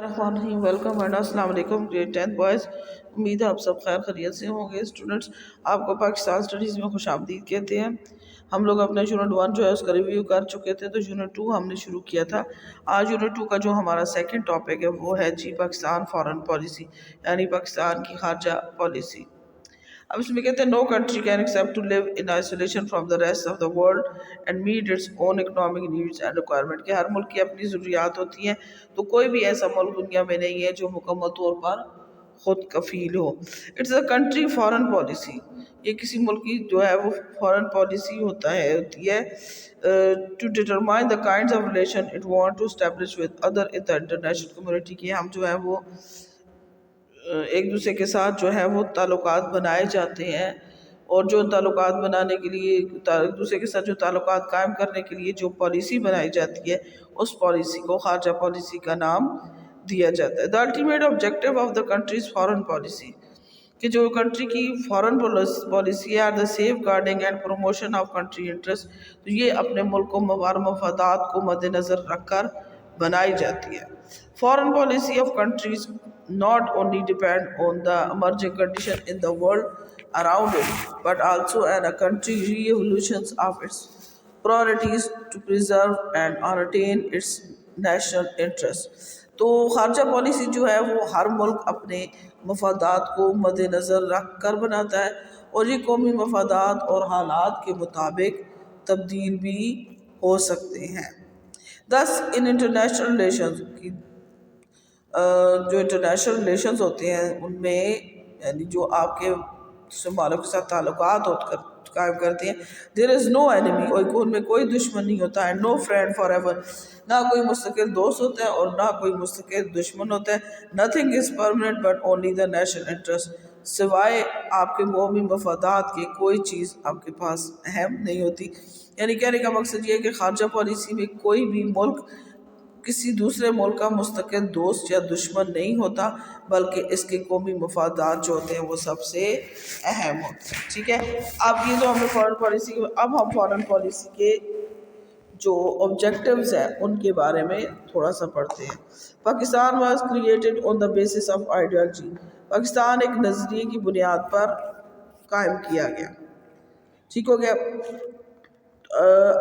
الرحمن الرحیم، welcome and السلام علیکم گریڈ 10 بوائز. امید ہے آپ سب خیر خیریت سے ہوں گے. اسٹوڈنٹس، آپ کو پاکستان سٹڈیز میں خوش آمدید کہتے ہیں. ہم لوگ اپنا یونٹ 1 جو ہے اس کا ریویو کر چکے تھے، تو یونٹ 2 ہم نے شروع کیا تھا. آج یونٹ 2 کا جو ہمارا سیکنڈ ٹاپک ہے وہ ہے جی پاکستان فارن پالیسی، یعنی پاکستان کی خارجہ پالیسی. اب اس میں کہتے ہیں no country can accept to live in isolation from the rest of the world and meet its own economic needs and requirement. کہ ہر ملک کی اپنی ضروریات ہوتی ہیں، تو کوئی بھی ایسا ملک دنیا میں نہیں ہے جو مکمل طور پر خود کفیل ہو. It's a country foreign policy, یہ کسی ملک کی جو ہے وہ فارن پالیسی ہوتی ہے to determine the kinds of relation it want to establish with other in the international community. کہ ہم جو ہے وہ ایک دوسرے کے ساتھ جو ہے وہ تعلقات بنائے جاتے ہیں، اور جو تعلقات بنانے کے لیے ایک دوسرے کے ساتھ جو تعلقات قائم کرنے کے لیے جو پالیسی بنائی جاتی ہے، اس پالیسی کو خارجہ پالیسی کا نام دیا جاتا ہے. The ultimate objective of the countries foreign policy, کہ جو کنٹری کی فارن پالیسی ہے the safeguarding and promotion of country interest. تو یہ اپنے ملک کو مفادات کو مد نظر رکھ کر بنائی جاتی ہے. Foreign policy of countries not only depend on the emerging condition in the world around it, but also on a country re-evolutions of its priorities to preserve and retain its national interests. تو خارجہ policy جو ہے وہ ہر ملک اپنے مفادات کو مد نظر رکھ کر بناتا ہے، اور یہ قومی مفادات اور حالات کے مطابق تبدیل بھی ہو سکتے ہیں. Thus in international relations جو انٹرنیشنل ریلیشنز ہوتے ہیں ان میں، یعنی جو آپ کے ممالک کے ساتھ تعلقات قائم کرتے ہیں، دیر از نو اینیمی، ان میں کوئی دشمن نہیں ہوتا ہے. نو فرینڈ فار ایور، نہ کوئی مستقل دوست ہوتا ہے اور نہ کوئی مستقل دشمن ہوتا ہے. Nothing is permanent but only the national interest, سوائے آپ کے قومی مفادات کے کوئی چیز آپ کے پاس اہم نہیں ہوتی. یعنی کہنے کا مقصد یہ ہے کہ خارجہ پالیسی میں کوئی بھی ملک کسی دوسرے ملک کا مستقل دوست یا دشمن نہیں ہوتا، بلکہ اس کے قومی مفادات جو ہوتے ہیں وہ سب سے اہم ہوتے ہیں. ٹھیک ہے، اب یہ جو ہمیں فارن پالیسی، اب ہم فارن پالیسی کے جو آبجیکٹیوز ہیں ان کے بارے میں تھوڑا سا پڑھتے ہیں. Pakistan was created on the basis of ideology, Pakistan ایک نظریے کی بنیاد پر قائم کیا گیا. ٹھیک ہو گیا.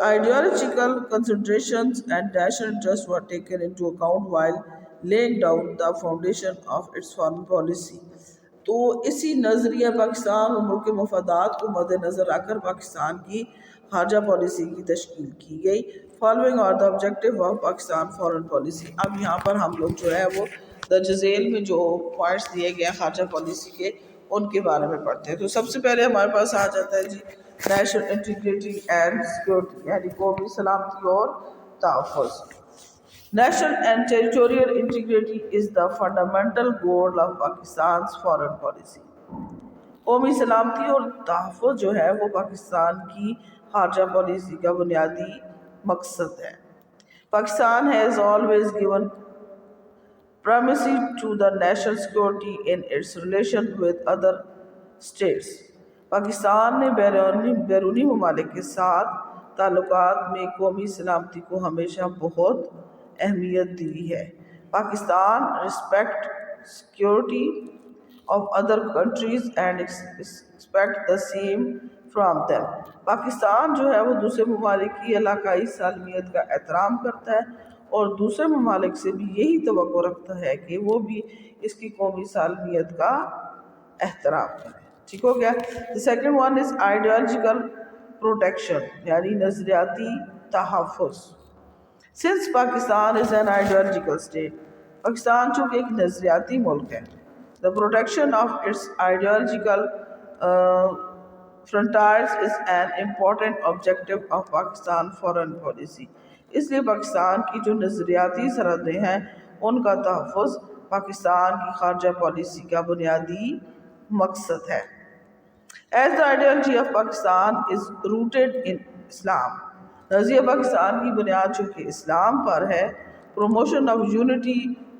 Ideological considerations and national interests were taken into account while laying down the foundation of its foreign policy. تو اسی نظریہ پاکستان اور ملک کے مفادات کو مد نظر رکھ کر پاکستان کی خارجہ پالیسی کی تشکیل کی گئی. Following are the objective of Pakistan foreign policy. اب یہاں پر ہم لوگ جو ہے وہ درج ذیل میں جو پوائنٹس دیے گئے خارجہ پالیسی کے ان کے بارے میں پڑھتے ہیں. تو سب سے پہلے ہمارے پاس آ جاتا ہے جی نیشنل انٹیگریٹی اینڈ سیکورٹی، یعنی قومی سلامتی اور تحفظ. National and territorial integrity is the fundamental goal of Pakistan's foreign policy. قومی سلامتی اور تحفظ جو ہے وہ پاکستان کی خارجہ پالیسی کا بنیادی مقصد ہے. Pakistan has always given primacy to the national security in its relation with other states. Pakistan نے بیرونی ممالک کے ساتھ تعلقات میں قومی سلامتی کو ہمیشہ بہت اہمیت دی ہے. Pakistan respect security of other countries and expect the same from them. Pakistan جو ہے وہ دوسرے ممالک کی علاقائی سالمیت کا احترام کرتا ہے اور دوسرے ممالک سے بھی یہی توقع رکھتا ہے کہ وہ بھی اس کی قومی سالمیت کا احترام کریں. ٹھیک ہو گیا. The second one is ideological protection، یعنی نظریاتی تحفظ. Since Pakistan is an ideological state، Pakistan چونکہ ایک نظریاتی ملک ہے، the protection of its ideological frontiers is an important objective of Pakistan foreign policy. اس لیے پاکستان کی جو نظریاتی سرحدیں ہیں ان کا تحفظ پاکستان کی خارجہ پالیسی کا بنیادی مقصد ہے. As the ideology of Pakistan is rooted in Islam، نظریہ پاکستان کی بنیاد چونکہ اسلام پر ہے. Promotion of unity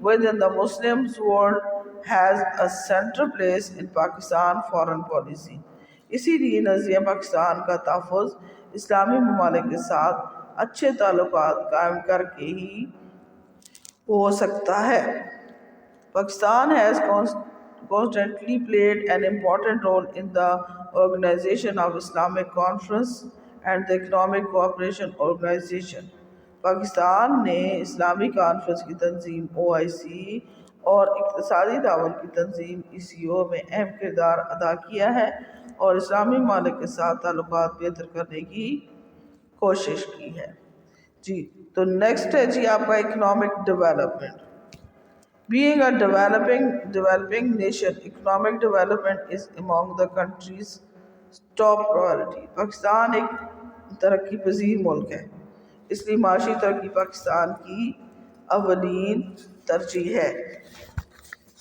within the Muslim world has a central place in Pakistan foreign policy. اسی لیے نظریہ پاکستان کا تحفظ اسلامی ممالک کے ساتھ اچھے تعلقات قائم کر کے ہی ہو سکتا ہے. Pakistan has constantly played an important role in the organization of Islamic Conference and the Economic Cooperation Organization. Pakistan نے اسلامی کانفرنس کی تنظیم OIC اور اقتصادی تعاون کی تنظیم ECO میں اہم کردار ادا کیا ہے اور اسلامی ممالک کے ساتھ تعلقات بہتر کرنے کی کوشش کی ہے. جی تو نیکسٹ ہے جی آپ کا economic development. Being a developing nation, economic development is among the country's top priority. Pakistan ایک ترقی پذیر ملک ہے، اس لیے معاشی ترقی پاکستان کی اولین ترجیح ہے.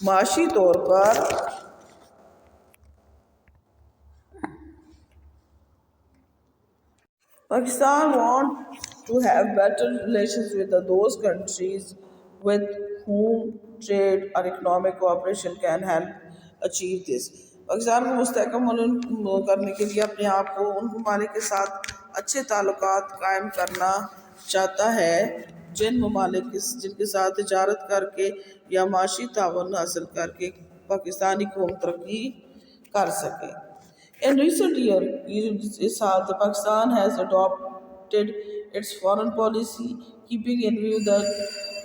معاشی طور پر Pakistan wants to have better relations with those countries with whom trade or economic cooperation can help achieve this. Pakistan کو مستحکم کرنے کے لیے اپنے آپ کو ان ممالک کے ساتھ اچھے تعلقات قائم کرنا چاہتا ہے جن ممالک جن کے ساتھ تجارت کر کے یا معاشی تعاون حاصل کر کے پاکستانی قوم ترقی کر سکے. In recent years, Pakistan has adopted its foreign policy, keeping in view the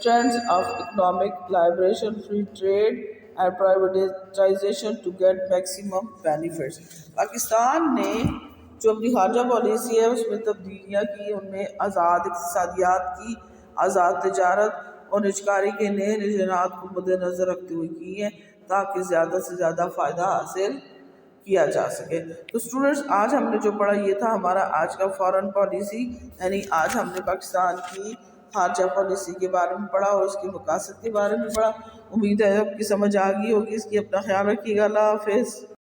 trends of economic liberation, free trade, and privatization to get maximum benefits. Pakistan نے جو اپنی خارجہ پالیسی ہے اس میں تبدیلیاں کی، ان میں آزاد اقتصادیات کی، آزاد تجارت اور نجکاری کے نئے رجحانات کو مد نظر رکھتے ہوئے کی ہیں تاکہ زیادہ سے زیادہ فائدہ حاصل کیا جا سکے. تو اسٹوڈنٹس آج ہم نے جو پڑھا یہ تھا ہمارا آج کا فارن پالیسی، یعنی آج ہم نے پاکستان کی خارجہ پالیسی کے بارے میں پڑھا اور اس کے مقاصد کے بارے میں پڑھا. امید ہے آپ کی سمجھ آ گئی ہوگی. اس کی اپنا خیال رکھیے گا. اللہ حافظ.